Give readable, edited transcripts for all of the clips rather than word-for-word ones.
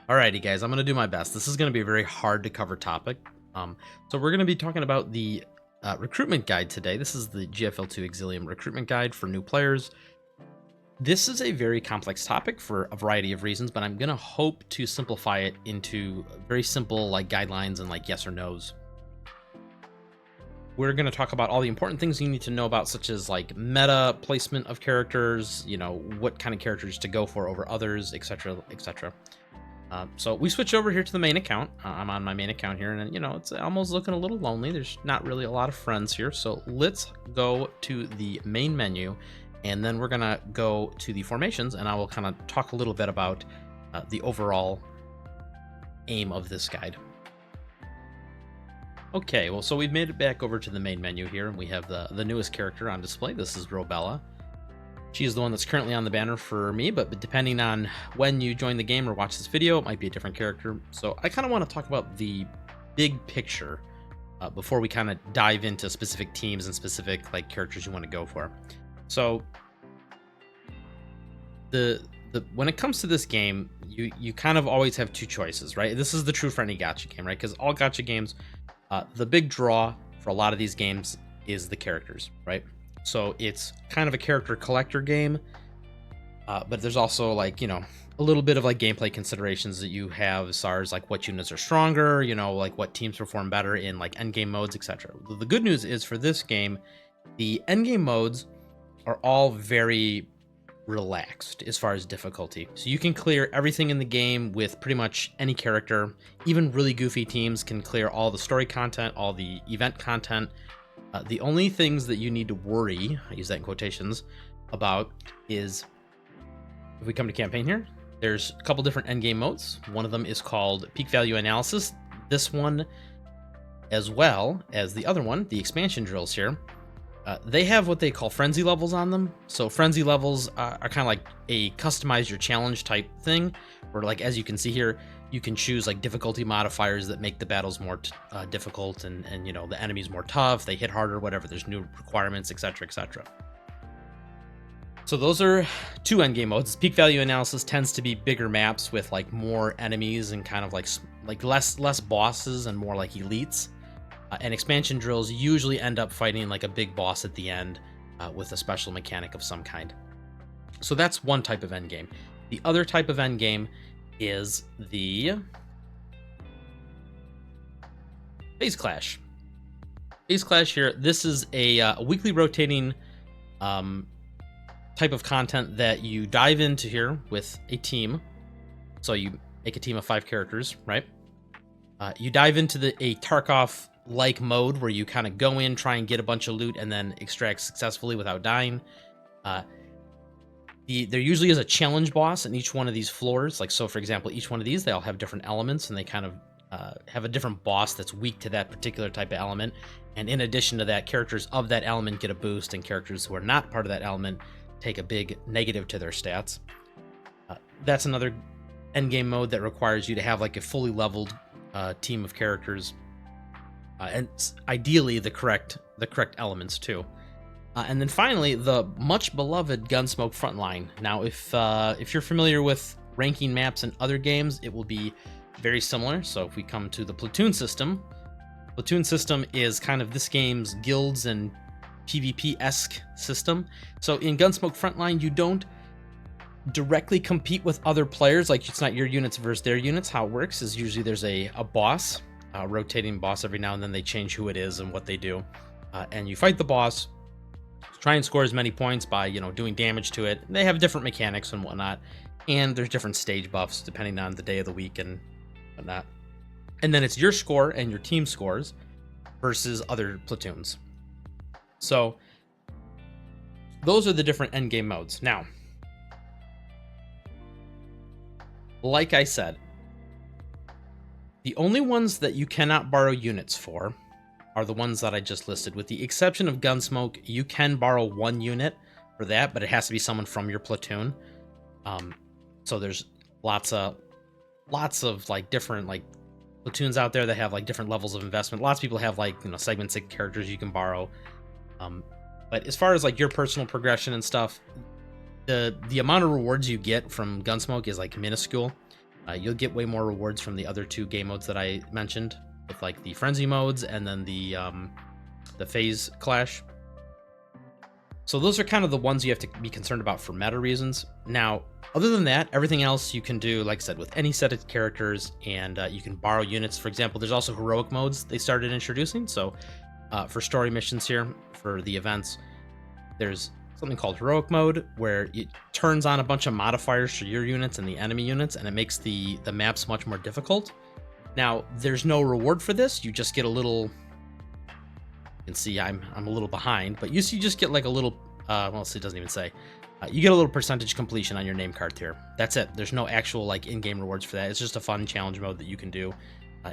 Alrighty, guys, I'm gonna do my best. This is gonna be a very hard to cover topic. So we're gonna be talking about the recruitment guide today. This is the GFL2 Exilium recruitment guide for new players. This is a very complex topic for a variety of reasons, but I'm gonna hope to simplify it into very simple like guidelines and like yes or no's. We're going to talk about all the important things you need to know about, such as like meta placement of characters, what kind of characters to go for over others, etc., etc. So we switch over here to the main account. I'm on my main account here, and it's almost looking a little lonely. There's not really a lot of friends here. So let's go to the main menu, and then we're going to go to the formations, and I will kind of talk a little bit about the overall aim of this guide. Okay, well, so we've made it back over to the main menu here, and we have the newest character on display. This is Robella. She is the one that's currently on the banner for me, but depending on when you join the game or watch this video, it might be a different character. So I kind of want to talk about the big picture before we kind of dive into specific teams and specific like characters you want to go for. So when it comes to this game, you kind of always have two choices, right? This is the true for any gacha game, right? Because all gacha games, the big draw for a lot of these games is the characters, right? So it's kind of a character collector game, but there's also like, a little bit of like gameplay considerations that you have as far as like what units are stronger, like what teams perform better in like endgame modes, etc. The good news is for this game, the endgame modes are all very relaxed as far as difficulty. So you can clear everything in the game with pretty much any character. Even really goofy teams can clear all the story content, all the event content. The only things that you need to worry, I use that in quotations, about is if we come to campaign here, there's a couple different endgame modes. One of them is called peak value analysis. This one, as well as the other one, the expansion drills here, they have what they call frenzy levels on them. So frenzy levels are kind of like a customize your challenge type thing, where like as you can see here, you can choose like difficulty modifiers that make the battles more difficult, and the enemies more tough, they hit harder, whatever. There's new requirements, etc., etc. So those are two endgame modes. Peak value analysis tends to be bigger maps with like more enemies and kind of like less bosses and more like elites. And expansion drills usually end up fighting like a big boss at the end with a special mechanic of some kind. So that's one type of endgame. The other type of endgame is the Phase Clash. Phase Clash here, this is a weekly rotating type of content that you dive into here with a team. So you make a team of 5 characters, right? You dive into a Tarkov-like mode where you kind of go in, try and get a bunch of loot, and then extract successfully without dying. There usually is a challenge boss in each one of these floors. Like, so for example, each one of these, they all have different elements, and they kind of have a different boss that's weak to that particular type of element. And in addition to that, characters of that element get a boost, and characters who are not part of that element take a big negative to their stats. That's another endgame mode that requires you to have like a fully leveled team of characters, and ideally the correct elements too. And then finally, the much beloved Gunsmoke Frontline. Now, if you're familiar with ranking maps in other games, it will be very similar. So if we come to the platoon system is kind of this game's guilds and PvP-esque system. So in Gunsmoke Frontline, you don't directly compete with other players. Like, it's not your units versus their units. How it works is usually there's a boss, a rotating boss. Every now and then they change who it is and what they do, and you fight the boss, try and score as many points by doing damage to it. They have different mechanics and whatnot, and there's different stage buffs depending on the day of the week and whatnot. And then it's your score and your team scores versus other platoons. So those are the different endgame modes. Now, like I said, the only ones that you cannot borrow units for are the ones that I just listed. With the exception of Gunsmoke, you can borrow 1 unit for that, but it has to be someone from your platoon. So there's lots of like different like platoons out there that have like different levels of investment. Lots of people have like segment 6 characters you can borrow. But as far as like your personal progression and stuff, the amount of rewards you get from Gunsmoke is like minuscule. You'll get way more rewards from the other 2 game modes that I mentioned, with like the frenzy modes and then the phase clash. So those are kind of the ones you have to be concerned about for meta reasons. Now, other than that, everything else you can do, like I said, with any set of characters, and you can borrow units. For example, there's also heroic modes they started introducing. So for story missions here, for the events, there's something called heroic mode, where it turns on a bunch of modifiers for your units and the enemy units, and it makes the maps much more difficult. Now, there's no reward for this. You just get a little... You can see I'm a little behind, but you just get like a little, well, see, it doesn't even say. You get a little percentage completion on your name card here. That's it. There's no actual like in-game rewards for that. It's just a fun challenge mode that you can do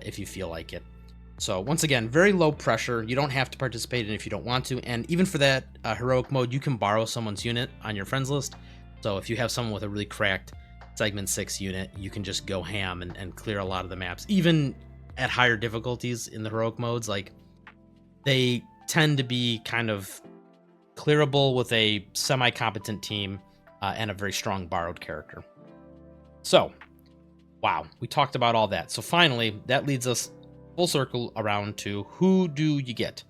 if you feel like it. So once again, very low pressure. You don't have to participate in it if you don't want to. And even for that heroic mode, you can borrow someone's unit on your friends list. So if you have someone with a really cracked segment 6 unit, you can just go ham and clear a lot of the maps. Even at higher difficulties in the heroic modes, like, they tend to be kind of clearable with a semi-competent team and a very strong borrowed character. So, wow, we talked about all that. So finally, that leads us full circle around to who do you get?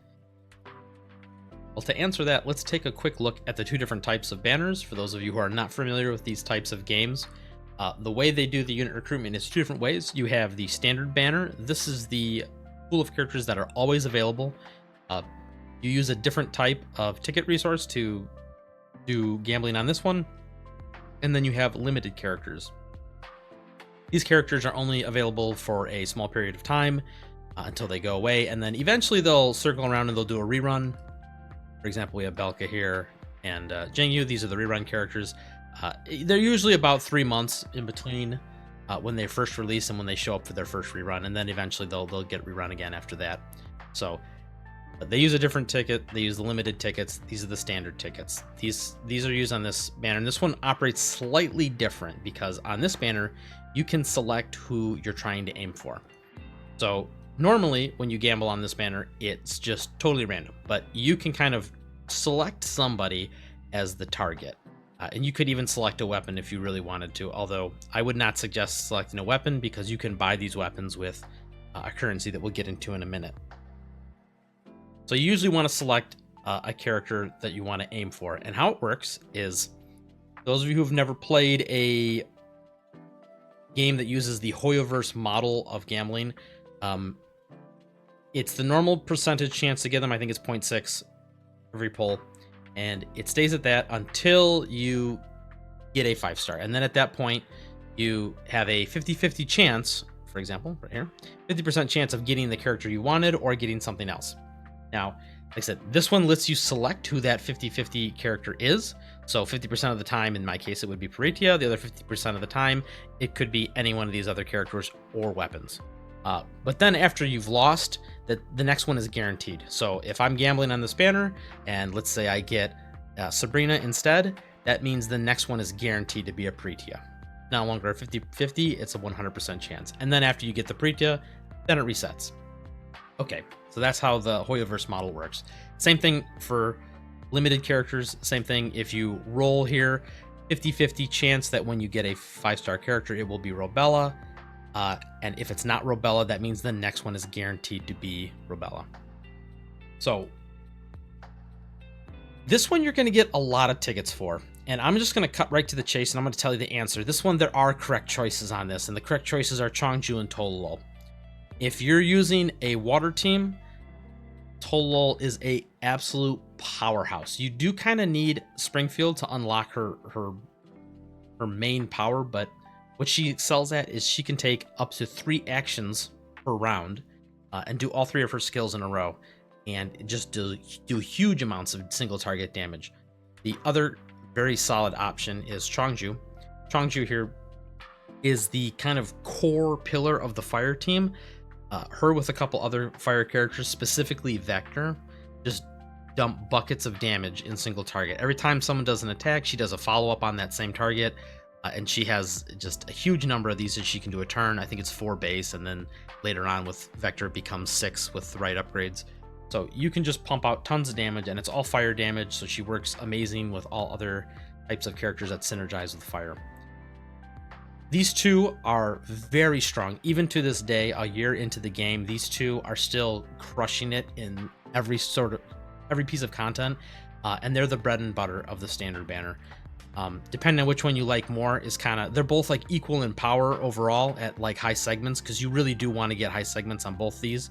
Well, to answer that, let's take a quick look at the 2 different types of banners. For those of you who are not familiar with these types of games, the way they do the unit recruitment is 2 different ways. You have the standard banner. This is the pool of characters that are always available. You use a different type of ticket resource to do gambling on this one. And then you have limited characters. These characters are only available for a small period of time until they go away. And then eventually they'll circle around and they'll do a rerun. For example, we have Belka here and Jingyu. These are the rerun characters. They're usually about 3 months in between when they first release and when they show up for their first rerun. And then eventually they'll get rerun again after that. So they use a different ticket. They use the limited tickets. These are the standard tickets. These are used on this banner. And this one operates slightly different because on this banner, you can select who you're trying to aim for. So normally when you gamble on this banner, it's just totally random, but you can kind of select somebody as the target. And you could even select a weapon if you really wanted to, although I would not suggest selecting a weapon because you can buy these weapons with a currency that we'll get into in a minute. So you usually want to select a character that you want to aim for. And how it works is, those of you who've never played a game that uses the Hoyoverse model of gambling, it's the normal percentage chance to get them. I think it's 0.6 every pull. And it stays at that until you get a 5-star. And then at that point, you have a 50-50 chance, for example, right here, 50% chance of getting the character you wanted or getting something else. Now, like I said, this one lets you select who that 50-50 character is. So 50% of the time, in my case, it would be Peritia. The other 50% of the time, it could be any one of these other characters or weapons. But then after you've lost, the next one is guaranteed. So if I'm gambling on this banner, and let's say I get Sabrina instead, that means the next one is guaranteed to be a Peritia. No longer a 50-50, it's a 100% chance. And then after you get the Peritia, then it resets. Okay, so that's how the Hoyoverse model works. Same thing for limited characters. Same thing if you roll here, 50-50 chance that when you get a 5-star character, it will be Robella. And if it's not Robella, that means the next one is guaranteed to be Robella. So this one you're going to get a lot of tickets for. And I'm just going to cut right to the chase, and I'm going to tell you the answer. This one, there are correct choices on this, and the correct choices are Chongju and Tolol. If you're using a water team, Tolol is a absolute powerhouse. You do kind of need Springfield to unlock her main power, but what she excels at is she can take up to 3 actions per round and do all 3 of her skills in a row and just do huge amounts of single target damage. The other very solid option is Chongju. Chongju here is the kind of core pillar of the fire team. Her with a couple other fire characters, specifically Vector, just dump buckets of damage in single target. Every time someone does an attack, she does a follow-up on that same target, and she has just a huge number of these that she can do a turn. I think it's 4 base, and then later on with Vector it becomes 6 with the right upgrades. So you can just pump out tons of damage, and it's all fire damage, so she works amazing with all other types of characters that synergize with fire. These two are very strong. Even to this day, a year into the game, these two are still crushing it in every piece of content, and they're the bread and butter of the standard banner. Depending on which one you like more is they're both like equal in power overall at like high segments, because you really do want to get high segments on both these.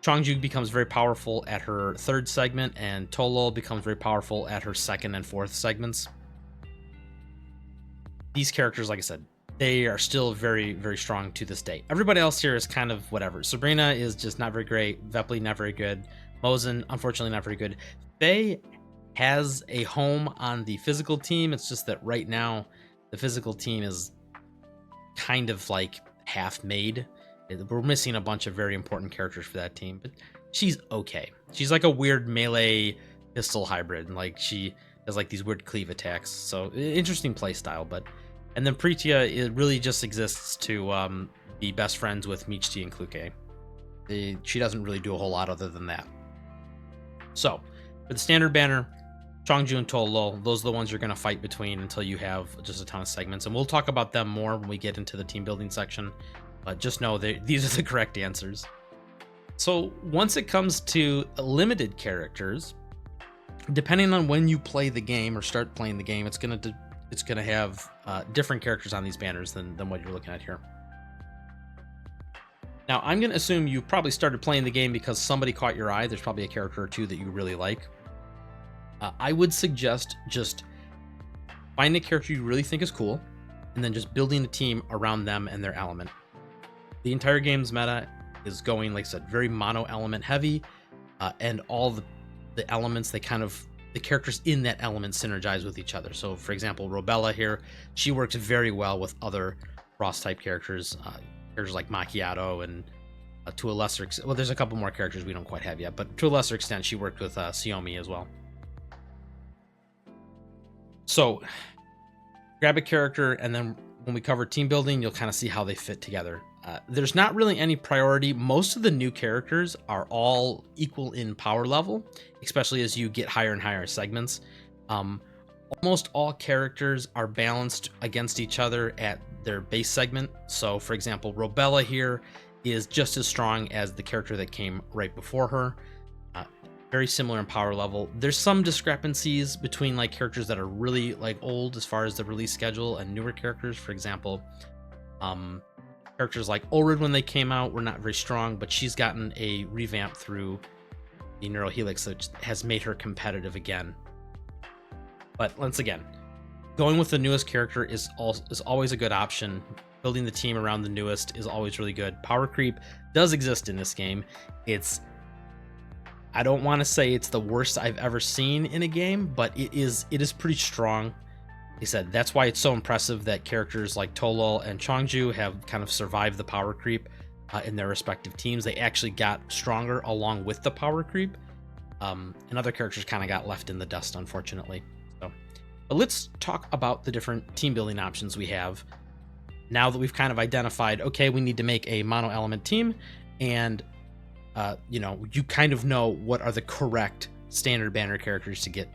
Chongju becomes very powerful at her third segment, and Tolol becomes very powerful at her second and fourth segments. These characters, like I said, they are still very, very strong to this day. Everybody else here is kind of whatever. Sabrina is just not very great. Vepley, not very good. Mosin, unfortunately, not very good. Faye has a home on the physical team. It's just that right now, the physical team is kind of like half made. We're missing a bunch of very important characters for that team, but she's okay. She's like a weird melee pistol hybrid, and like she does like these weird cleave attacks. So interesting play style. And then Pretia, it really just exists to be best friends with Michti and Kluke. She doesn't really do a whole lot other than that. So for the standard banner, Chongju and Tolol, those are the ones you're going to fight between until you have just a ton of segments. And we'll talk about them more when we get into the team building section. But just know these are the correct answers. So once it comes to limited characters, depending on when you play the game or start playing the game, it's gonna have different characters on these banners than what you're looking at here. Now, I'm gonna assume you probably started playing the game because somebody caught your eye. There's probably a character or two that you really like. I would suggest just find a character you really think is cool, and then just building a team around them and their element. The entire game's meta is going, like I said, very mono element heavy, and all the elements, the characters in that element synergize with each other. So for example, Robella here, she works very well with other Frost type characters, characters like Macchiato, and to a lesser extent, well, there's a couple more characters we don't quite have yet, but to a lesser extent, she worked with Xiaomi as well. So grab a character, and then when we cover team building, you'll kind of see how they fit together. There's not really any priority. Most of the new characters are all equal in power level, especially as you get higher and higher segments. Almost all characters are balanced against each other at their base segment. So for example, Robella here is just as strong as the character that came right before her. Very similar in power level. There's some discrepancies between like characters that are really like old as far as the release schedule and newer characters. For example, characters like Ulrid, when they came out, were not very strong, but she's gotten a revamp through the Neurohelix that has made her competitive again. But once again, going with the newest character is always a good option. Building the team around the newest is always really good. Power creep does exist in this game. I don't want to say it's the worst I've ever seen in a game, but it is pretty strong. Like I said, that's why it's so impressive that characters like Tolol and Chongju have kind of survived the power creep in their respective teams. They actually got stronger along with the power creep, and other characters kind of got left in the dust, unfortunately. So, but let's talk about the different team building options we have. Now that we've kind of identified, okay, we need to make a mono element team, and you kind of know what are the correct standard banner characters to get.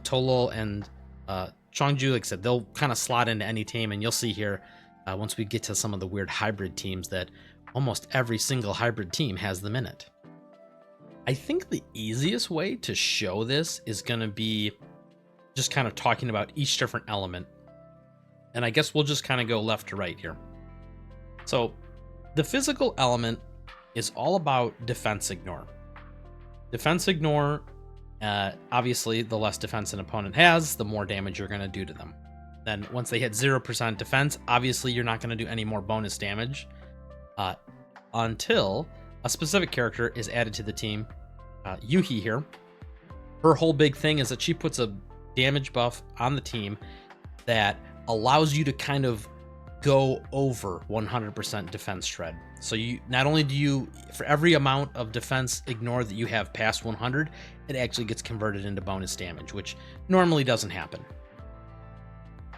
Tolol and Chongju, like I said, they'll kind of slot into any team, and you'll see here once we get to some of the weird hybrid teams that almost every single hybrid team has them in it. I think the easiest way to show this is going to be just kind of talking about each different element, and I guess we'll just kind of go left to right here. So the physical element is all about defense ignore. Defense ignore, obviously, the less defense an opponent has, the more damage you're going to do to them. Then once they hit 0% defense, obviously you're not going to do any more bonus damage until a specific character is added to the team. Yuhi here, her whole big thing is that she puts a damage buff on the team that allows you to kind of go over 100% defense shred. So you not only do you, for every amount of defense ignore that you have past 100, it actually gets converted into bonus damage, which normally doesn't happen.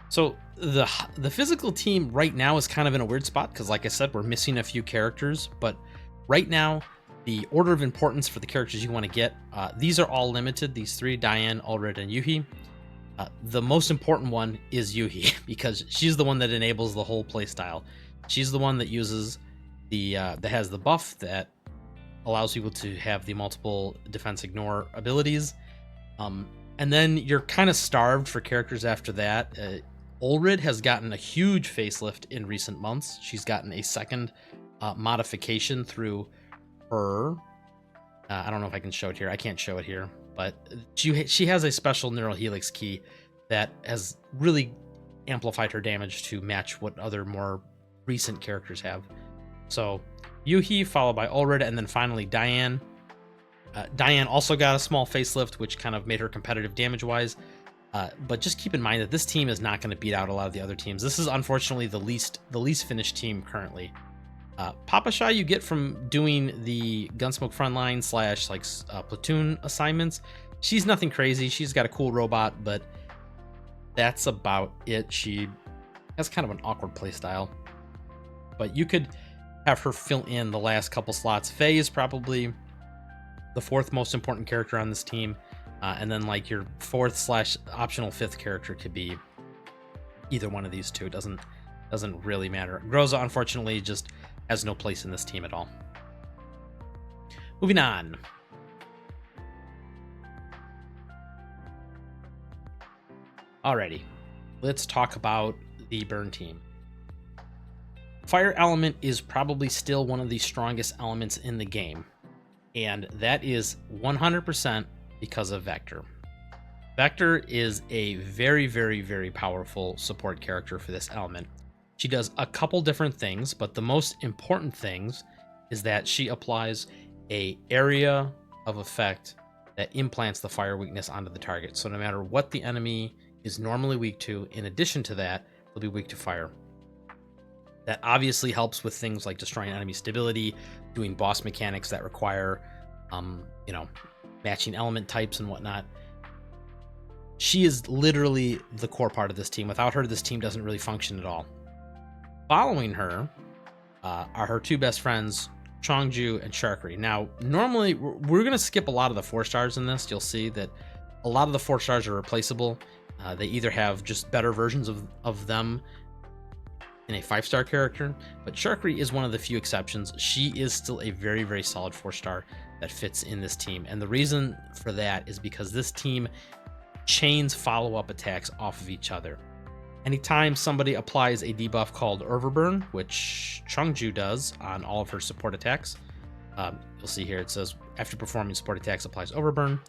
So the physical team right now is kind of in a weird spot because, like I said, we're missing a few characters, but right now the order of importance for the characters you want to get, these are all limited. These three, Diane, Ulrid, and Yuhi. The most important one is Yuhi because she's the one that enables the whole playstyle. She's the one that uses that has the buff that allows people to have the multiple defense ignore abilities. And then you're kind of starved for characters after that. Ulrid has gotten a huge facelift in recent months. She's gotten a second modification through her. I don't know if I can show it here. I can't show it here, but she has a special neural helix key that has really amplified her damage to match what other more recent characters have. So Yuhi, followed by Ulrid, and then finally Diane. Diane also got a small facelift, which kind of made her competitive damage-wise. But just keep in mind that this team is not going to beat out a lot of the other teams. This is unfortunately the least finished team currently. Papa Shy you get from doing the Gunsmoke Frontline / platoon assignments. She's nothing crazy. She's got a cool robot, but that's about it. She has kind of an awkward playstyle. But you could have her fill in the last couple slots. Faye is probably the fourth most important character on this team. And then like your fourth / optional fifth character could be either one of these two. It doesn't really matter. Groza, unfortunately, just has no place in this team at all. Moving on. Alrighty, let's talk about the burn team. Fire element is probably still one of the strongest elements in the game, and that is 100% because of Vector. Vector is a very, very, very powerful support character for this element. She does a couple different things, but the most important things is that she applies a area of effect that implants the fire weakness onto the target. So no matter what the enemy is normally weak to, in addition to that, they'll be weak to fire. That obviously helps with things like destroying enemy stability, doing boss mechanics that require, matching element types and whatnot. She is literally the core part of this team. Without her, this team doesn't really function at all. Following her are her two best friends, Chongju and Sharkry. Now, normally, we're going to skip a lot of the 4 stars in this. You'll see that a lot of the 4 stars are replaceable. They either have just better versions of them in a 5-star character, but Sharkry is one of the few exceptions. She is still a very, very solid 4-star that fits in this team. And the reason for that is because this team chains follow-up attacks off of each other. Anytime somebody applies a debuff called Overburn, which Chongju does on all of her support attacks, you'll see here it says, after performing support attacks, applies Overburn.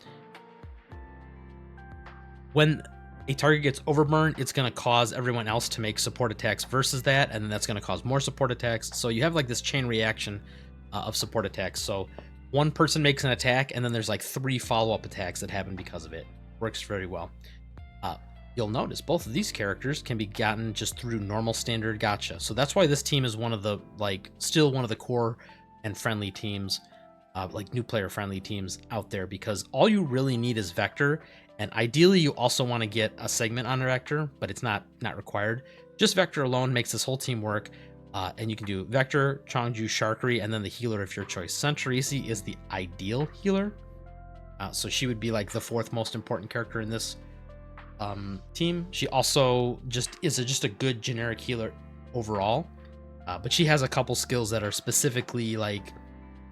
When a target gets Overburn, it's going to cause everyone else to make support attacks versus that, and then that's going to cause more support attacks. So you have like this chain reaction of support attacks. So one person makes an attack, and then there's like 3 follow-up attacks that happen because of it. Works very well. You'll notice both of these characters can be gotten just through normal standard gacha. So that's why this team is one of the, still one of the core and friendly teams, new player friendly teams out there, because all you really need is Vector. And ideally you also want to get a segment on Vector, but it's not required. Just Vector alone makes this whole team work. And you can do Vector, Chongju, Sharkry, and then the healer of your choice. Centrisi is the ideal healer. So she would be like the 4th most important character in this team. She also is just a good generic healer overall, but she has a couple skills that are specifically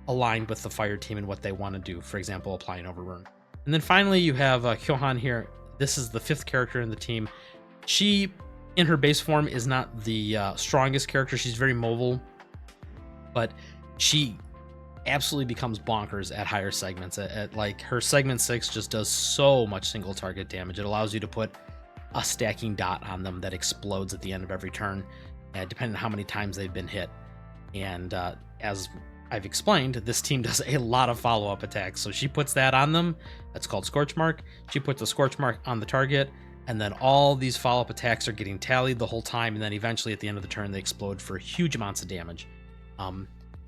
aligned with the fire team and what they want to do. For example, applying Overburn. And then finally you have Hyohan here. This is the 5th character in the team. She, in her base form, is not the strongest character. She's very mobile, but she absolutely becomes bonkers at higher segments. At her segment 6 just does so much single target damage. It allows you to put a stacking dot on them that explodes at the end of every turn, depending on how many times they've been hit. And as I've explained, this team does a lot of follow-up attacks. So she puts that on them. That's called Scorch Mark. She puts a Scorch Mark on the target, and then all these follow-up attacks are getting tallied the whole time, and then eventually at the end of the turn they explode for huge amounts of damage.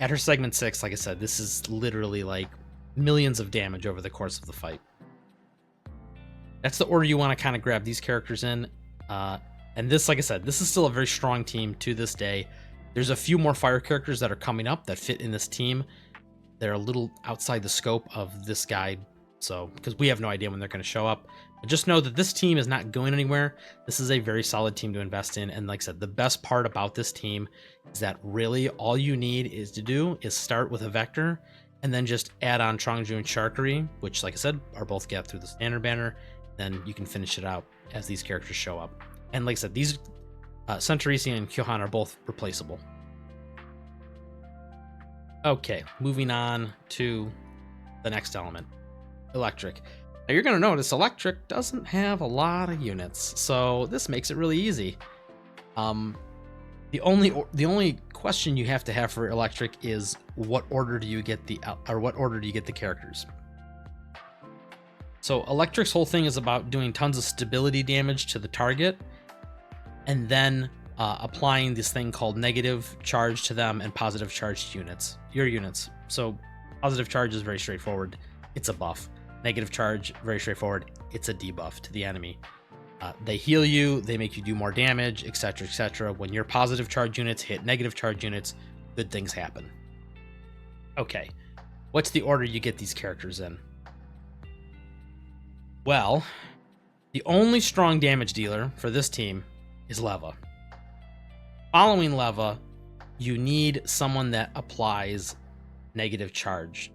At her segment 6, like I said, this is literally millions of damage over the course of the fight. That's the order you want to kind of grab these characters in. And this, like I said, this is still a very strong team to this day. There's a few more fire characters that are coming up that fit in this team. They're a little outside the scope of this guide, so because we have no idea when they're going to show up. Just know that this team is not going anywhere. This is a very solid team to invest in. And like I said, the best part about this team is that really all you need is to do is start with a vector and then just add on Chongju and Sharkery, which, like I said, are both get through the standard banner. Then you can finish it out as these characters show up. And like I said, these Centurici and Kyohan are both replaceable. Okay, moving on to the next element, Electric. Now you're going to notice Electric doesn't have a lot of units, so this makes it really easy. The only question you have to have for Electric is what order do you get the characters? So Electric's whole thing is about doing tons of stability damage to the target, and then applying this thing called negative charge to them and positive charge to your units. So positive charge is very straightforward. It's a buff. Negative charge, very straightforward. It's a debuff to the enemy. They heal you, they make you do more damage, etc., etc. When your positive charge units hit negative charge units, good things happen. Okay, what's the order you get these characters in? Well, the only strong damage dealer for this team is Leva. Following Leva, you need someone that applies negative charge.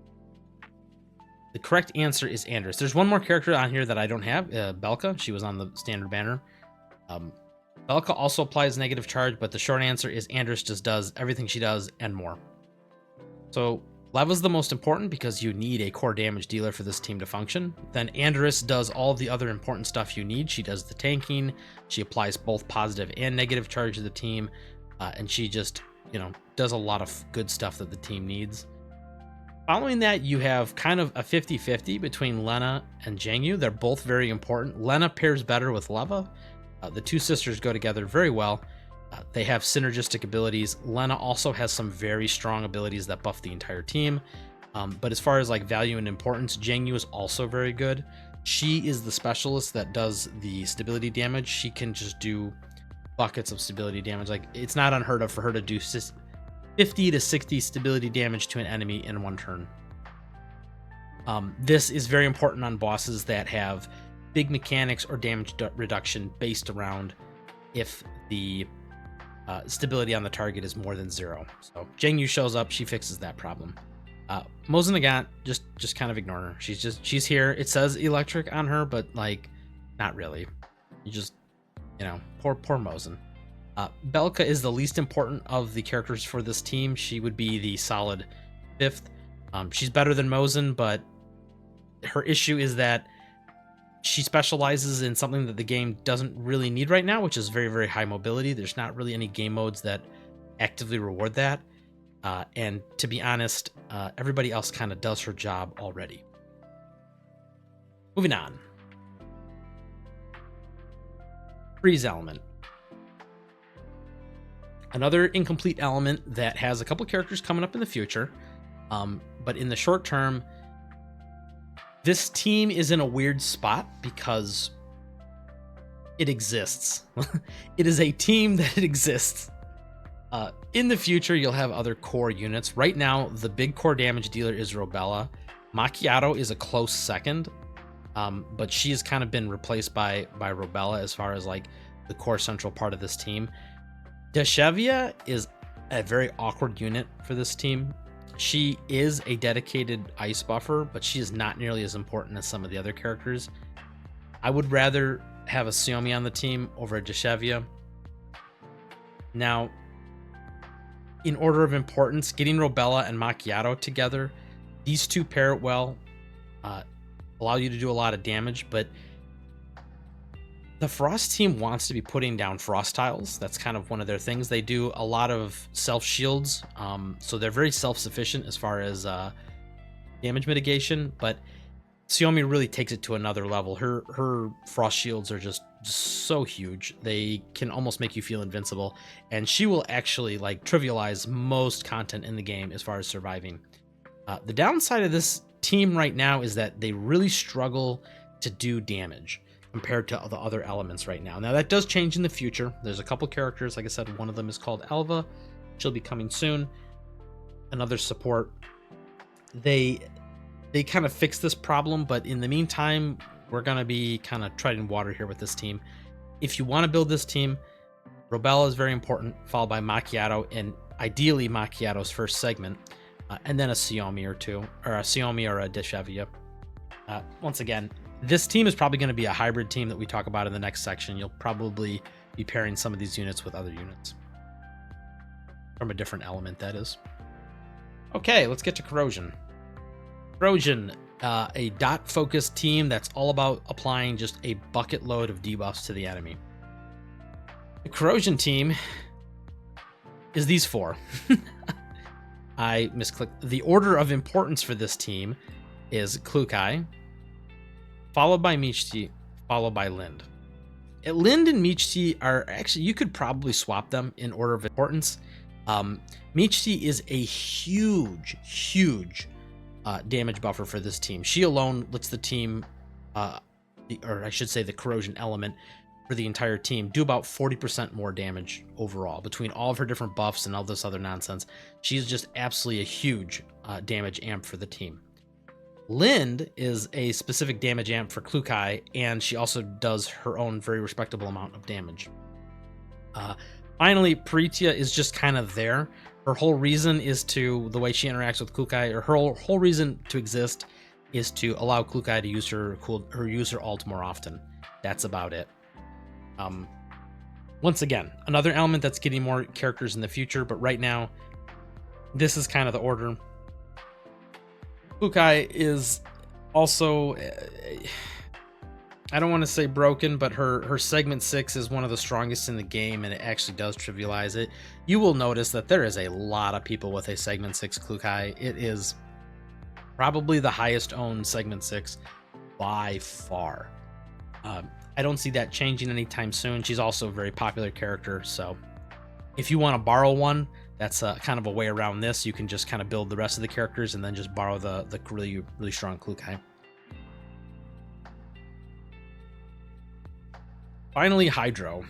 The correct answer is Andrus. There's one more character on here that I don't have, Belka. She was on the standard banner. Belka also applies negative charge, but the short answer is Andrus just does everything she does and more. So Leva's the most important because you need a core damage dealer for this team to function. Then Andrus does all the other important stuff you need. She does the tanking. She applies both positive and negative charge to the team. And she just, does a lot of good stuff that the team needs. Following that, you have kind of a 50-50 between Lena and Jangyu. They're both very important. Lena pairs better with Leva. The two sisters go together very well. They have synergistic abilities. Lena also has some very strong abilities that buff the entire team. But as far as like value and importance, Jangyu is also very good. She is the specialist that does the stability damage. She can just do buckets of stability damage. Like, it's not unheard of for her to do 50 to 60 stability damage to an enemy in one turn. This is very important on bosses that have big mechanics or damage reduction based around if the stability on the target is more than 0. So Jangyu shows up, she fixes that problem. Mosin Nagant, just kind of ignore her. She's here. It says Electric on her, but like, not really. You just, poor Mosin. Belka is the least important of the characters for this team. She would be the solid 5th. She's better than Mosin, but her issue is that she specializes in something that the game doesn't really need right now, which is very, very high mobility. There's not really any game modes that actively reward that. And to be honest, everybody else kind of does her job already. Moving on. Freeze element. Another incomplete element that has a couple characters coming up in the future. But in the short term, this team is in a weird spot because it exists. It is a team that exists. In the future, you'll have other core units. Right now, the big core damage dealer is Robella. Macchiato is a close second, but she has kind of been replaced by Robella as far as like the core central part of this team. Deshevia is a very awkward unit for this team. She is a dedicated ice buffer, but she is not nearly as important as some of the other characters. I would rather have a Xiaomi on the team over a Deshevia. Now, in order of importance, getting Robella and Macchiato together, these two pair well, allow you to do a lot of damage, but the Frost team wants to be putting down Frost tiles. That's kind of one of their things. They do a lot of self-shields, so they're very self-sufficient as far as damage mitigation, but Xiaomi really takes it to another level. Her Frost shields are just so huge. They can almost make you feel invincible, and she will actually like trivialize most content in the game as far as surviving. The downside of this team right now is that they really struggle to do damage compared to the other elements right now. Now that does change in the future. There's a couple characters, like I said, one of them is called Elva. She'll be coming soon. Another support. They kind of fix this problem, but in the meantime, we're going to be kind of treading water here with this team. If you want to build this team, Robella is very important, followed by Macchiato, and ideally Macchiato's first segment, and then a Xiaomi or two, or a Xiaomi or a Deshevia. Once again, this team is probably going to be a hybrid team that we talk about in the next section. You'll probably be pairing some of these units with other units from a different element, that is. Okay, let's get to Corrosion. Corrosion, a dot-focused team that's all about applying just a bucket load of debuffs to the enemy. The Corrosion team is these four. I misclicked. The order of importance for this team is Klukai, followed by Michti, followed by Lind. Lind and Michti are actually, you could probably swap them in order of importance. Michti is a huge damage buffer for this team. She alone lets the team, or I should say the Corrosion element for the entire team, do about 40% more damage overall between all of her different buffs and all this other nonsense. She's just absolutely a huge damage amp for the team. Lind is a specific damage amp for Klukai, and she also does her own very respectable amount of damage. Finally, Peritia is just kind of there. Her whole reason is to, the way she interacts with Klukai, or her whole reason to exist is to allow Klukai to use her ult more often. That's about it. Once again, another element that's getting more characters in the future, but right now, this is kind of the order. Klukai is also, I don't want to say broken, but her segment 6 is one of the strongest in the game, and it actually does trivialize it. You will notice that there is a lot of people with a segment 6 Klukai. It is probably the highest owned segment 6 by far. I don't see that changing anytime soon. She's also a very popular character, so if you want to borrow one, that's kind of a way around this. You can just kind of build the rest of the characters and then just borrow the really strong Klukai. Finally, Hydro.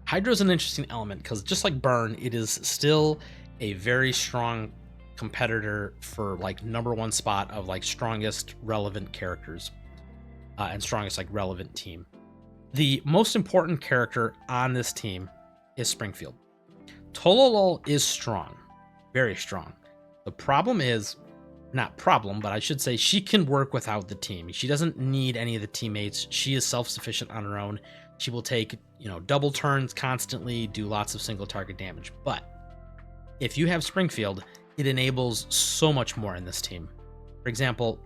Hydro's an interesting element because just like Burn, it is still a very strong competitor for like #1 spot of like strongest relevant characters. And strongest like relevant team. The most important character on this team is Springfield. Tololol is strong, very strong. The problem is, not problem, but I should say she can work without the team. She doesn't need any of the teammates. She is self-sufficient on her own. She will take, double turns constantly, do lots of single target damage. But if you have Springfield, it enables so much more in this team. For example,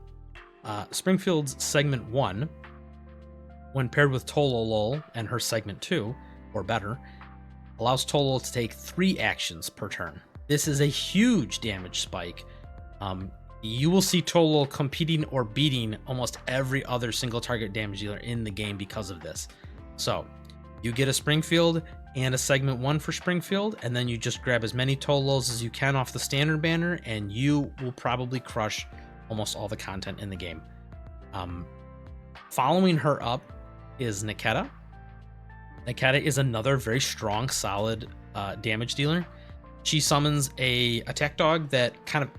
Springfield's segment 1, when paired with Tololol and her segment 2, or better, allows Tololol to take 3 actions per turn. This is a huge damage spike. You will see Tololol competing or beating almost every other single target damage dealer in the game because of this. So you get a Springfield and a segment 1 for Springfield, and then you just grab as many Tolols as you can off the standard banner, and you will probably crush almost all the content in the game. Following her up is Niketa. Niketa is another very strong, solid damage dealer. She summons a attack dog that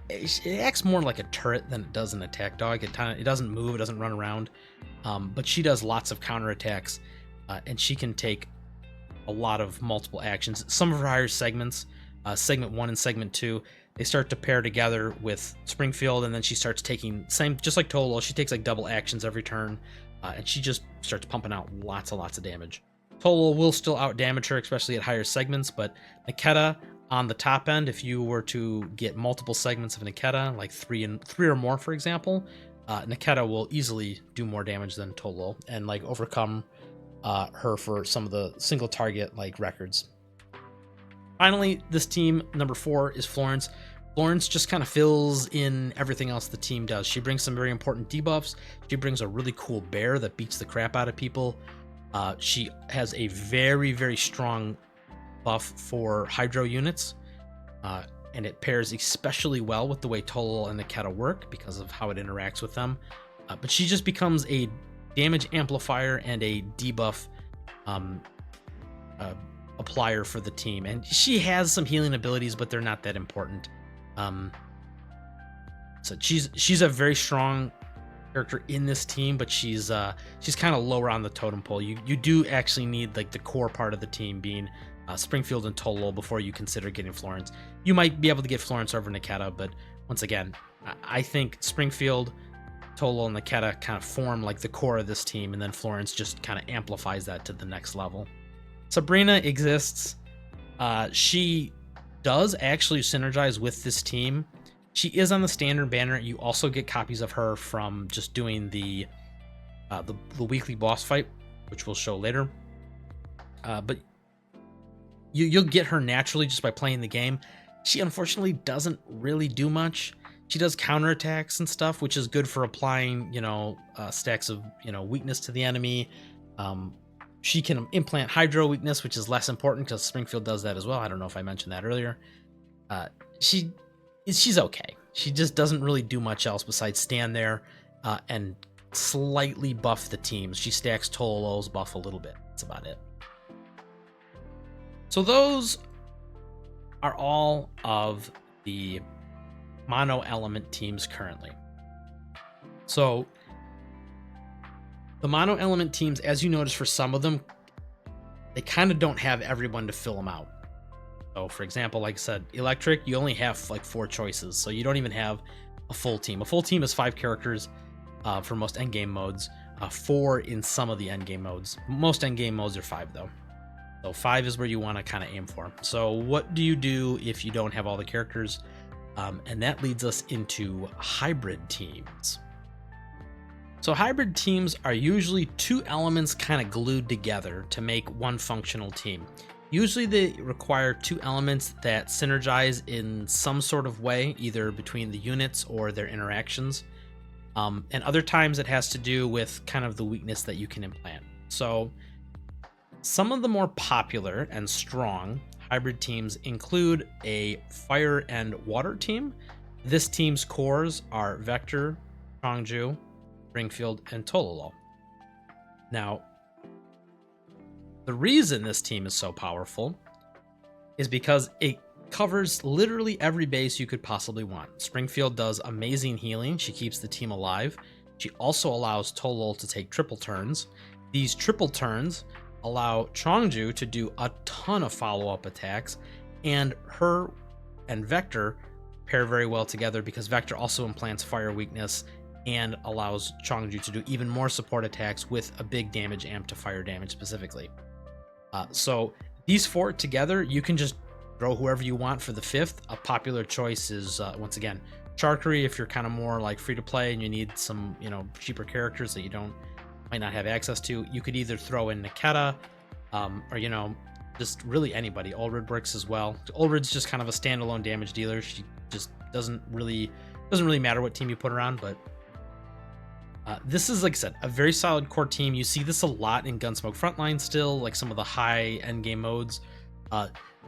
it acts more like a turret than it does an attack dog. It doesn't move, it doesn't run around, but she does lots of counterattacks, and she can take a lot of multiple actions. Some of her higher segments, segment 1 and segment 2, they start to pair together with Springfield, and then she starts taking, just like Tolo, she takes like double actions every turn, and she just starts pumping out lots of damage. Tolo will still out damage her, especially at higher segments, but Niketa on the top end, if you were to get multiple segments of Niketa, like three or more, for example, Niketa will easily do more damage than Tolo and like overcome her for some of the single target like records. Finally, this team, number 4, is Florence. Florence just kind of fills in everything else the team does. She brings some very important debuffs. She brings a really cool bear that beats the crap out of people. She has a very strong buff for Hydro units, and it pairs especially well with the way Tolol and Niketa work because of how it interacts with them. But she just becomes a damage amplifier and a debuff applier for the team, and she has some healing abilities, but they're not that important. So she's a very strong character in this team, but she's kind of lower on the totem pole. You do actually need like the core part of the team being Springfield and Tolo before you consider getting Florence. You might be able to get Florence over Niketa, but once again, I think Springfield, Tolo, and Niketa kind of form like the core of this team, and then Florence just kind of amplifies that to the next level. Sabrina exists. She does actually synergize with this team. She is on the standard banner. You also get copies of her from just doing the weekly boss fight, which we'll show later. But you'll get her naturally just by playing the game. She unfortunately doesn't really do much. She does counterattacks and stuff, which is good for applying, stacks of, weakness to the enemy. She can implant Hydro weakness, which is less important because Springfield does that as well. I don't know if I mentioned that earlier. She's okay. She just doesn't really do much else besides stand there and slightly buff the teams. She stacks Tololo's buff a little bit. That's about it. So those are all of the mono element teams currently. So the mono element teams, as you notice, for some of them, they kind of don't have everyone to fill them out. So for example, like I said, electric, you only have like 4 choices. So you don't even have a full team. A full team is 5 characters for most endgame modes, 4 in some of the endgame modes. Most endgame modes are 5 though. So 5 is where you want to kind of aim for. So what do you do if you don't have all the characters? And that leads us into hybrid teams. So hybrid teams are usually 2 elements kind of glued together to make one functional team. Usually they require 2 elements that synergize in some sort of way, either between the units or their interactions. And other times it has to do with kind of the weakness that you can implant. So some of the more popular and strong hybrid teams include a fire and water team. This team's cores are Vector, Chongju, Springfield, and Tololo. Now, the reason this team is so powerful is because it covers literally every base you could possibly want. Springfield does amazing healing. She keeps the team alive. She also allows Tolol to take triple turns. These triple turns allow Chongju to do a ton of follow-up attacks, and her and Vector pair very well together because Vector also implants fire weakness and allows Chongju to do even more support attacks with a big damage amp to fire damage specifically. So these 4 together, you can just throw whoever you want for the 5th. A popular choice is, once again, Charkery if you're kind of more like free to play and you need some, cheaper characters that you might not have access to. You could either throw in Niketa, or, just really anybody. Ulrid works as well. Ulrid's just kind of a standalone damage dealer. She just doesn't really matter what team you put her on, but this is, like I said, a very solid core team. You see this a lot in Gunsmoke Frontline still, like some of the high endgame modes.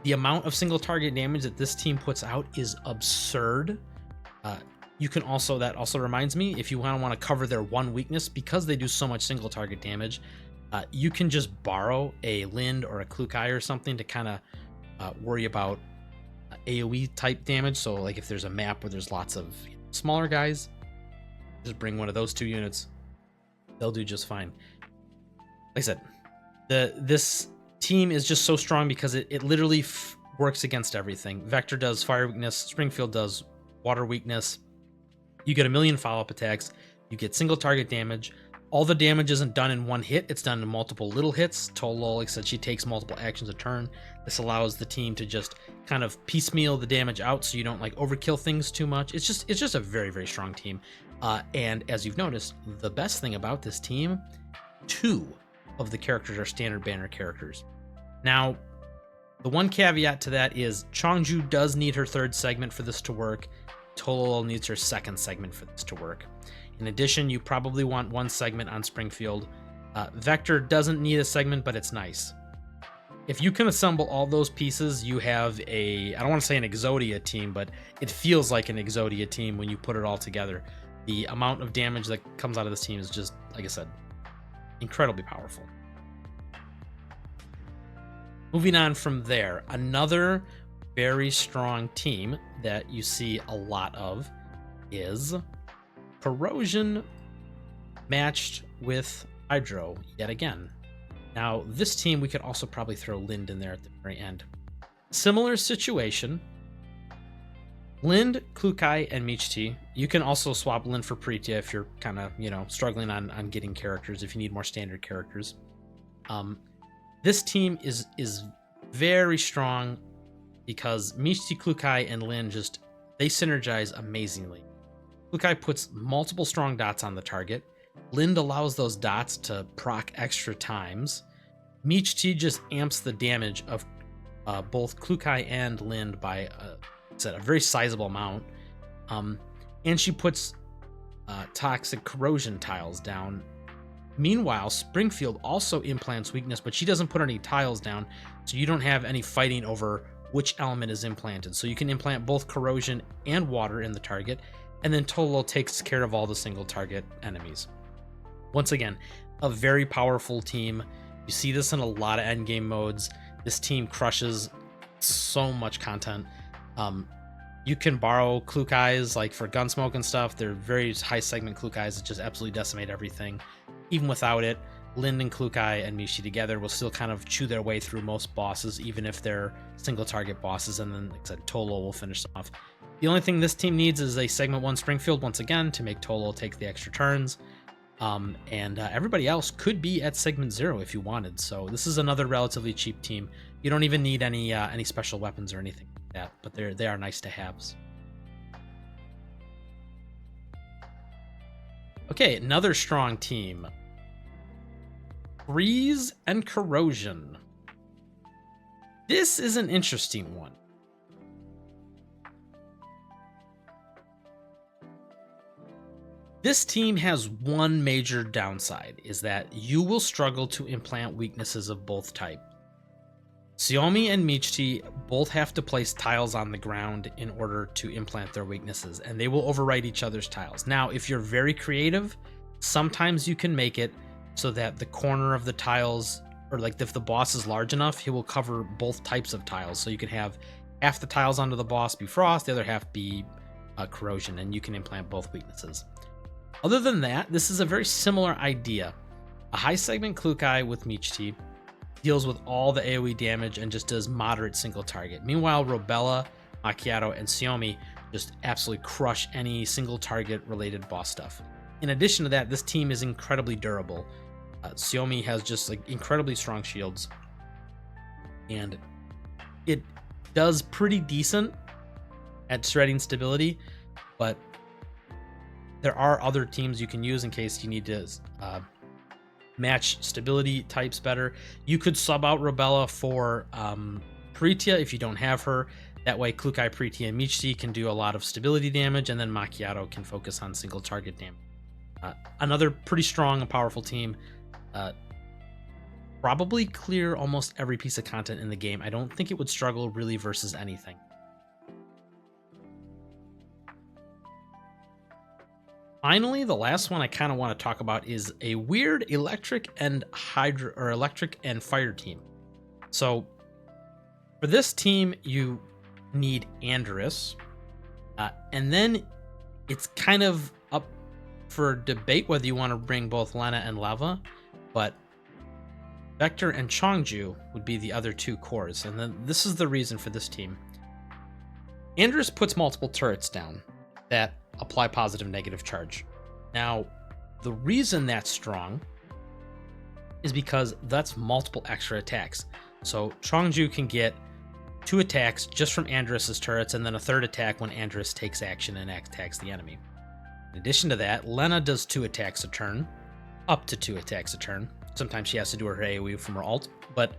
The amount of single target damage that this team puts out is absurd. You can also, that also reminds me, if you want to cover their one weakness, because they do so much single target damage, you can just borrow a Lind or a Klukai or something to kind of worry about AoE type damage. So like if there's a map where there's lots of smaller guys, just bring one of those 2 units. They'll do just fine. Like I said, this team is just so strong because it literally works against everything. Vector does fire weakness. Springfield does water weakness. You get a million follow-up attacks. You get single target damage. All the damage isn't done in one hit. It's done in multiple little hits. Tolol, like I said, she takes multiple actions a turn. This allows the team to just kind of piecemeal the damage out so you don't like overkill things too much. It's just a very, very strong team. And as you've noticed, the best thing about this team, 2 of the characters are standard banner characters. Now, the one caveat to that is Chongju does need her 3rd segment for this to work. Tolol needs her 2nd segment for this to work. In addition, you probably want 1 segment on Springfield. Vector doesn't need a segment, but it's nice. If you can assemble all those pieces, you have I don't want to say an Exodia team, but it feels like an Exodia team when you put it all together. The amount of damage that comes out of this team is just, like I said, incredibly powerful. Moving on from there, another very strong team that you see a lot of is Corrosion matched with Hydro yet again. Now, this team, we could also probably throw Lind in there at the very end. Similar situation. Lind, Klukai, and Michti. You can also swap Lind for Pritia if you're kind of, struggling on getting characters, if you need more standard characters. This team is very strong because Michti, Klukai, and Lind they synergize amazingly. Klukai puts multiple strong dots on the target. Lind allows those dots to proc extra times. Michti just amps the damage of both Klukai and Lind by a very sizable amount. And she puts toxic corrosion tiles down. Meanwhile, Springfield also implants weakness, but she doesn't put any tiles down, so you don't have any fighting over which element is implanted. So you can implant both corrosion and water in the target, and then Tolo takes care of all the single target enemies. Once again, a very powerful team. You see this in a lot of endgame modes. This team crushes so much content. You can borrow Klukais like for Gunsmoke and stuff. They're very high segment Klukais that just absolutely decimate everything. Even without it, Lind and Klukai and Michi together will still kind of chew their way through most bosses, even if they're single target bosses. And then, like I said, Tolo will finish them off. The only thing this team needs is a segment 1 Springfield once again to make Tolo take the extra turns. Everybody else could be at segment 0 if you wanted. So this is another relatively cheap team. You don't even need any special weapons or anything like that, but they are nice to haves. Okay, another strong team. Freeze and Corrosion. This is an interesting one. This team has one major downside, is that you will struggle to implant weaknesses of both types. Xiaomi and Michti both have to place tiles on the ground in order to implant their weaknesses, and they will overwrite each other's tiles. Now, if you're very creative, sometimes you can make it so that the corner of the tiles, or like if the boss is large enough, he will cover both types of tiles. So you can have half the tiles onto the boss be Frost, the other half be Corrosion, and you can implant both weaknesses. Other than that, this is a very similar idea. A high segment Klukai with Michti deals with all the AoE damage and just does moderate single target. Meanwhile, Robella, Macchiato, and Xiaomi just absolutely crush any single target related boss stuff. In addition to that, this team is incredibly durable. Xiaomi has just like incredibly strong shields, and it does pretty decent at shredding stability, but there are other teams you can use in case you need to match stability types better. You could sub out Robella for Pritia if you don't have her. That way Klukai, Pritia, and Michti can do a lot of stability damage, and then Macchiato can focus on single target damage. Another pretty strong and powerful team. Probably clear almost every piece of content in the game. I don't think it would struggle really versus anything. Finally, the last one I kind of want to talk about is a weird electric and fire team. So for this team, you need Andrus, and then it's kind of up for debate whether you want to bring both Lena and Lava, but Vector and Chongju would be the other two cores. And then this is the reason for this team. Andrus puts multiple turrets down that apply positive negative charge. Now, the reason that's strong is because that's multiple extra attacks. So Chongju can get 2 attacks just from Andrus's turrets, and then a 3rd attack when Andrus takes action and attacks the enemy. In addition to that, Lena does 2 attacks a turn, up to 2 attacks a turn. Sometimes she has to do her AoE from her ult, but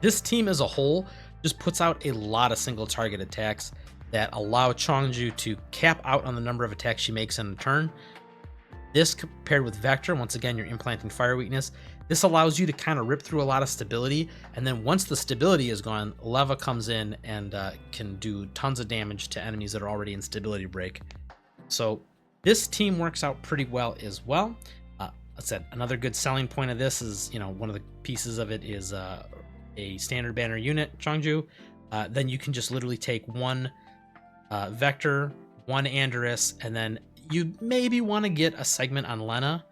this team as a whole just puts out a lot of single target attacks that allow Chongju to cap out on the number of attacks she makes in a turn. This compared with Vector, once again, you're implanting fire weakness. This allows you to kind of rip through a lot of stability, and then once the stability is gone, Leva comes in and can do tons of damage to enemies that are already in stability break. So this team works out pretty well as well. I said another good selling point of this is, one of the pieces of it is a standard banner unit, Chongju. Then you can just literally take 1 Vector, 1 Andrus, and then you maybe want to get a segment on Lena,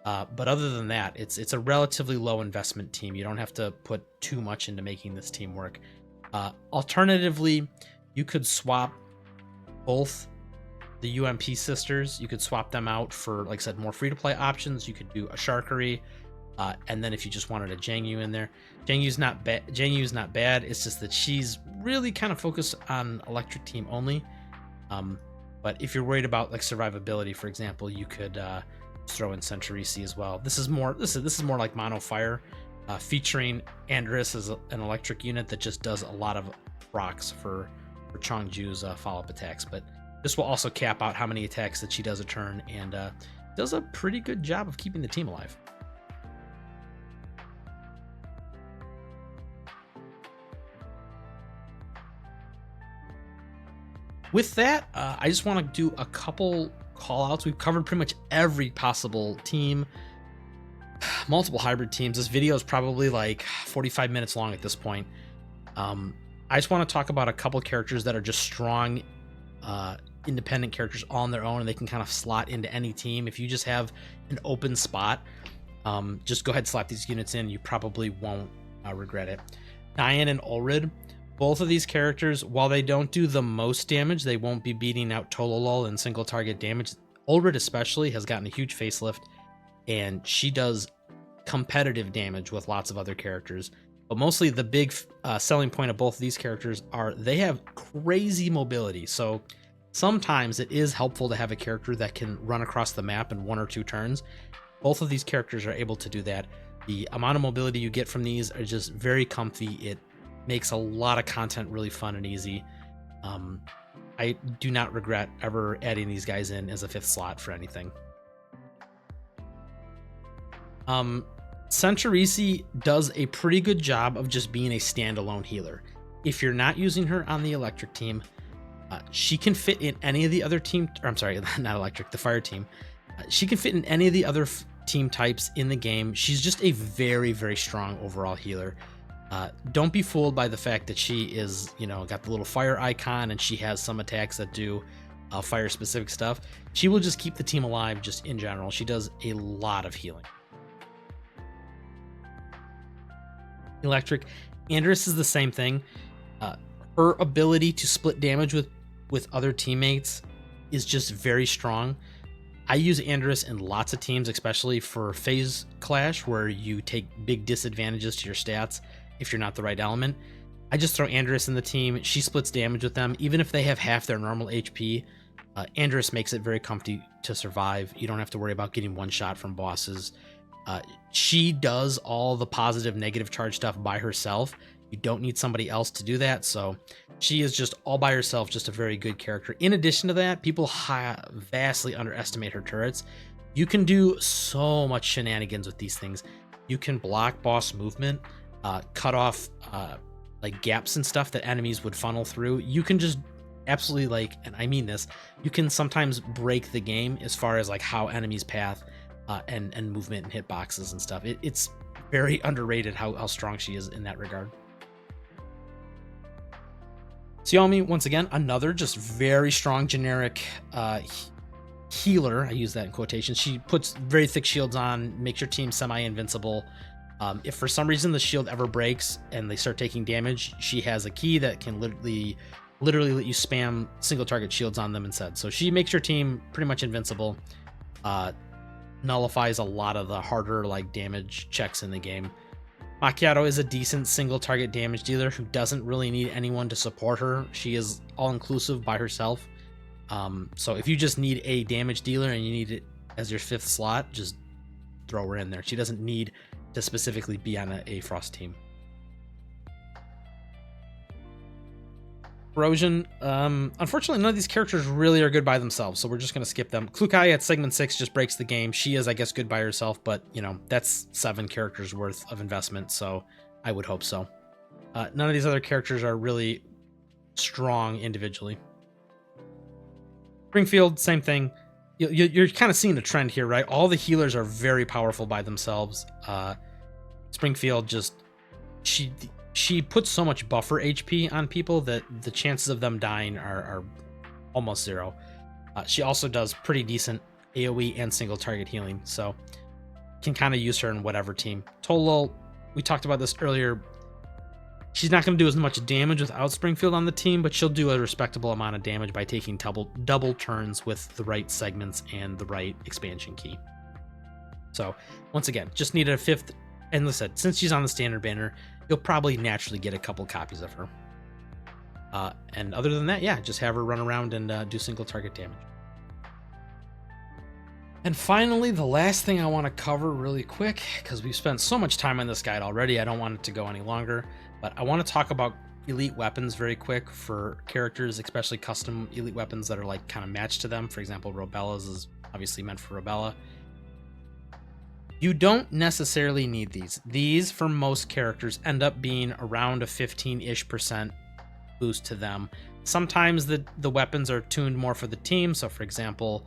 But other than that, it's a relatively low investment team. You don't have to put too much into making this team work. Alternatively, you could swap both the UMP sisters. You could swap them out for, like I said, more free-to-play options. You could do a Sharkery, and then if you just wanted a Jangyu in there, Jangyu's not bad. Jangyu's not bad. It's just that she's really kind of focused on electric team only. But if you're worried about like survivability, for example, you could throw in Centurici as well. This is more like Mono Fire, featuring Andrus as an electric unit that just does a lot of rocks for Chongju's follow-up attacks. But this will also cap out how many attacks that she does a turn, and does a pretty good job of keeping the team alive. With that, I just want to do a couple call outs. We've covered pretty much every possible team, multiple hybrid teams. This video is probably like 45 minutes long at this point. I just want to talk about a couple characters that are just strong, independent characters on their own, and they can kind of slot into any team. If you just have an open spot, just go ahead and slap these units in. You probably won't regret it. Diane and Ulrid. Both of these characters, while they don't do the most damage, they won't be beating out Tololol in single target damage. Ulrid especially has gotten a huge facelift, and she does competitive damage with lots of other characters. But mostly the big selling point of both of these characters are they have crazy mobility. So sometimes it is helpful to have a character that can run across the map in 1 or 2 turns. Both of these characters are able to do that. The amount of mobility you get from these are just very comfy. It makes a lot of content really fun and easy. I do not regret ever adding these guys in as a 5th slot for anything. Centurici does a pretty good job of just being a standalone healer. If you're not using her on the electric team, she can fit in any of the other team, or I'm sorry, not electric, the fire team. She can fit in any of the other team types in the game. She's just a very, very strong overall healer. Don't be fooled by the fact that she is, got the little fire icon and she has some attacks that do fire specific stuff. She will just keep the team alive just in general. She does a lot of healing. Electric. Andrus is the same thing. Her ability to split damage with other teammates is just very strong. I use Andrus in lots of teams, especially for phase clash, where you take big disadvantages to your stats if you're not the right element. I just throw Andrus in the team. She splits damage with them. Even if they have half their normal HP, Andrus makes it very comfy to survive. You don't have to worry about getting one shot from bosses. She does all the positive, negative charge stuff by herself. You don't need somebody else to do that. So she is just all by herself, just a very good character. In addition to that, people vastly underestimate her turrets. You can do so much shenanigans with these things. You can block boss movement, cut off like gaps and stuff that enemies would funnel through. You can just absolutely and I mean this, you can sometimes break the game as far as like how enemies path and movement and hitboxes and stuff. It's very underrated how strong she is in that regard. Xiaomi, once again, another just very strong generic healer. I use that in quotations. She puts very thick shields on, makes your team semi-invincible. If for some reason the shield ever breaks and they start taking damage, she has a key that can literally let you spam single target shields on them instead. So she makes your team pretty much invincible. Nullifies a lot of the harder damage checks in the game. Macchiato is a decent single target damage dealer who doesn't really need anyone to support her. She is all inclusive by herself. So if you just need a damage dealer and you need it as your 5th slot, just throw her in there. She doesn't need to specifically be on a Frost team. Corrosion. Unfortunately, none of these characters really are good by themselves, so we're just going to skip them. Klukai at segment 6 just breaks the game. She is, I guess, good by herself, but, that's 7 characters worth of investment, so I would hope so. None of these other characters are really strong individually. Springfield, same thing. You're kind of seeing a trend here, right? All the healers are very powerful by themselves. Springfield just... She puts so much buffer HP on people that the chances of them dying are almost 0. She also does pretty decent AoE and single target healing. So can kind of use her in whatever team. Tolol, we talked about this earlier. She's not going to do as much damage without Springfield on the team, but she'll do a respectable amount of damage by taking double turns with the right segments and the right expansion key. So once again, just needed a 5th. And listen, since she's on the standard banner, you'll probably naturally get a couple copies of her. And other than that, yeah, just have her run around and do single target damage. And finally, the last thing I want to cover really quick, because we've spent so much time on this guide already, I don't want it to go any longer, but I want to talk about elite weapons very quick for characters, especially custom elite weapons that are like kind of matched to them. For example, Robella's is obviously meant for Robella. You don't necessarily need these. These, for most characters, end up being around a 15-ish% boost to them. Sometimes the weapons are tuned more for the team. So, for example,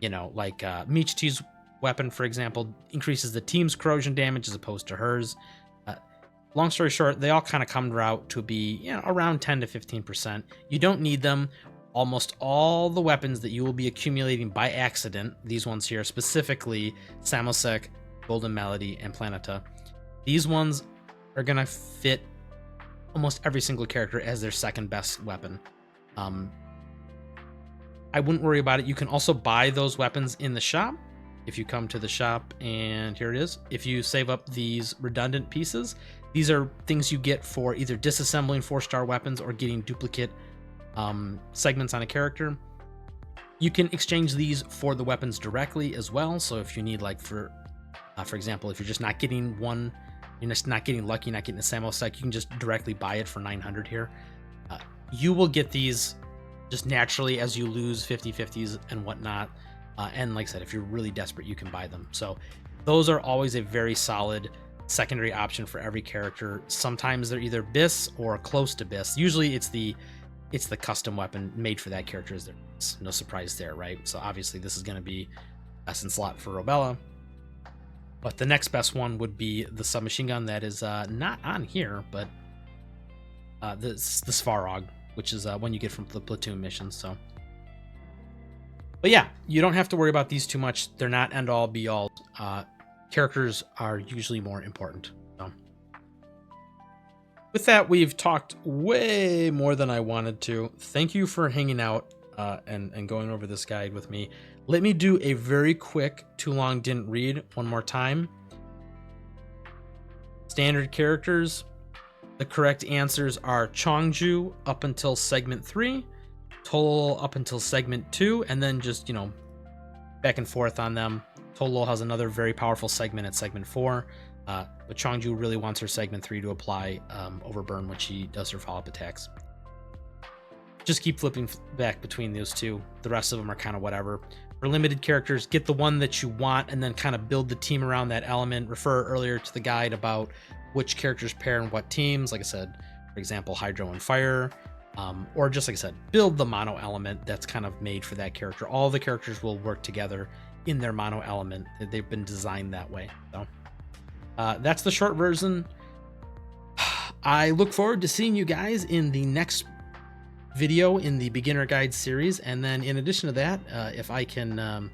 you know, like Michiti's weapon, for example, increases the team's corrosion damage as opposed to hers. Long story short, they all kind of come out to be, you know, around 10 to 15%. You don't need them. Almost all the weapons that you will be accumulating by accident, these ones here, specifically Samosek, Golden Melody, and Planeta, these ones are going to fit almost every single character as their second best weapon. I wouldn't worry about it. You can also buy those weapons in the shop. If you come to the shop, and here it is. If you save up these redundant pieces, these are things you get for either disassembling 4-star weapons or getting duplicate segments on a character. You can exchange these for the weapons directly as well. So if you need, like, for example, if you're just not getting one, you're just not getting lucky, not getting a Samosek, you can just directly buy it for 900 here. You will get these just naturally as you lose 50/50s and whatnot. And like I said, if you're really desperate, you can buy them. So those are always a very solid secondary option for every character. Sometimes they're either BIS or close to BIS. Usually it's the custom weapon made for that character. There's no surprise there, right? So obviously this is going to be Essence Lot for Robella. But the next best one would be the submachine gun that is not on here, but the Svarog, which is one you get from the platoon missions. So, but yeah, you don't have to worry about these too much. They're not end all be all. Characters are usually more important. So, with that, we've talked way more than I wanted to. Thank you for hanging out and going over this guide with me. Let me do a very quick, too long didn't read one more time. Standard characters. The correct answers are Chongju up until segment 3, Tolol up until segment 2, and then just, you know, back and forth on them. Tolol has another very powerful segment at segment 4, but Chongju really wants her segment 3 to apply overburn when she does her follow-up attacks. Just keep flipping back between those two. The rest of them are kind of whatever. For limited characters, get the one that you want and then kind of build the team around that element. Refer earlier to the guide about which characters pair in what teams. Like I said, for example, Hydro and Fire, or just like I said, build the mono element that's kind of made for that character. All the characters will work together in their mono element. They've been designed that way. So that's the short version. I look forward to seeing you guys in the next video in the beginner guide series, and then in addition to that, if I can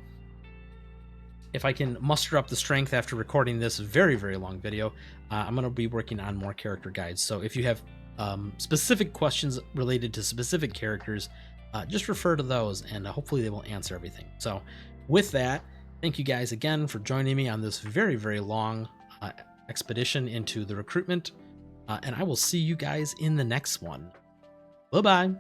muster up the strength after recording this very, very long video, I'm going to be working on more character guides. So if you have specific questions related to specific characters, just refer to those, and hopefully they will answer everything. So with that, thank you guys again for joining me on this very, very long expedition into the recruitment, and I will see you guys in the next one. Bye-bye.